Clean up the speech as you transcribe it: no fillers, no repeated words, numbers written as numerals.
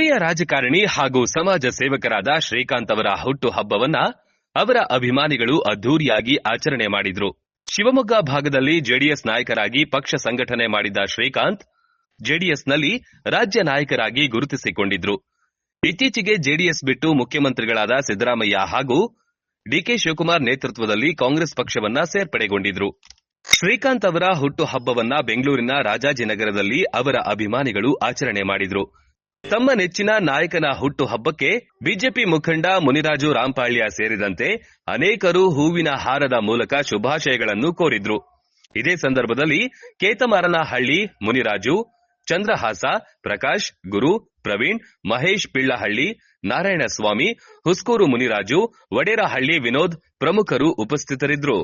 ಹಿರಿಯ ರಾಜಕಾರಣಿ ಹಾಗೂ ಸಮಾಜ ಸೇವಕರಾದ ಶ್ರೀಕಾಂತ್ ಅವರ ಹುಟ್ಟು ಹಬ್ಬವನ್ನ ಅವರ ಅಭಿಮಾನಿಗಳು ಅದ್ದೂರಿಯಾಗಿ ಆಚರಣೆ ಮಾಡಿದ್ರು. ಶಿವಮೊಗ್ಗ ಭಾಗದಲ್ಲಿ ಜೆಡಿಎಸ್ ನಾಯಕರಾಗಿ ಪಕ್ಷ ಸಂಘಟನೆ ಮಾಡಿದ್ದ ಶ್ರೀಕಾಂತ್ ಜೆಡಿಎಸ್ನಲ್ಲಿ ರಾಜ್ಯ ನಾಯಕರಾಗಿ ಗುರುತಿಸಿಕೊಂಡಿದ್ರು. ಇತ್ತೀಚೆಗೆ ಜೆಡಿಎಸ್ ಬಿಟ್ಟು ಮುಖ್ಯಮಂತ್ರಿಗಳಾದ ಸಿದ್ದರಾಮಯ್ಯ ಹಾಗೂ ಡಿಕೆ ಶಿವಕುಮಾರ್ ನೇತೃತ್ವದಲ್ಲಿ ಕಾಂಗ್ರೆಸ್ ಪಕ್ಷವನ್ನ ಸೇರ್ಪಡೆಗೊಂಡಿದ್ರು. ಶ್ರೀಕಾಂತ್ ಅವರ ಹುಟ್ಟು ಹಬ್ಬವನ್ನ ಬೆಂಗಳೂರಿನ ರಾಜಾಜಿನಗರದಲ್ಲಿ ಅವರ ಅಭಿಮಾನಿಗಳು ಆಚರಣೆ ಮಾಡಿದ್ರು. ತಮ್ಮ ನೆಚ್ಚಿನ ನಾಯಕನ ಹುಟ್ಟು ಹಬ್ಬಕ್ಕೆ ಬಿಜೆಪಿ ಮುಖಂಡ ಮುನಿರಾಜು ರಾಂಪಾಳ್ಯ ಸೇರಿದಂತೆ ಅನೇಕರು ಹೂವಿನ ಹಾರದ ಮೂಲಕ ಶುಭಾಶಯಗಳನ್ನು ಕೋರಿದ್ರು. ಇದೇ ಸಂದರ್ಭದಲ್ಲಿ ಕೇತಮಾರನಹಳ್ಳಿ ಮುನಿರಾಜು, ಚಂದ್ರಹಾಸ, ಪ್ರಕಾಶ್, ಗುರು, ಪ್ರವೀಣ್, ಮಹೇಶ್ ಪಿಳ್ಳಹಳ್ಳಿ, ನಾರಾಯಣಸ್ವಾಮಿ, ಹುಸ್ಕೂರು ಮುನಿರಾಜು, ವಡೇರಹಳ್ಳಿ ವಿನೋದ್ ಪ್ರಮುಖರು ಉಪಸ್ಥಿತರಿದ್ದರು.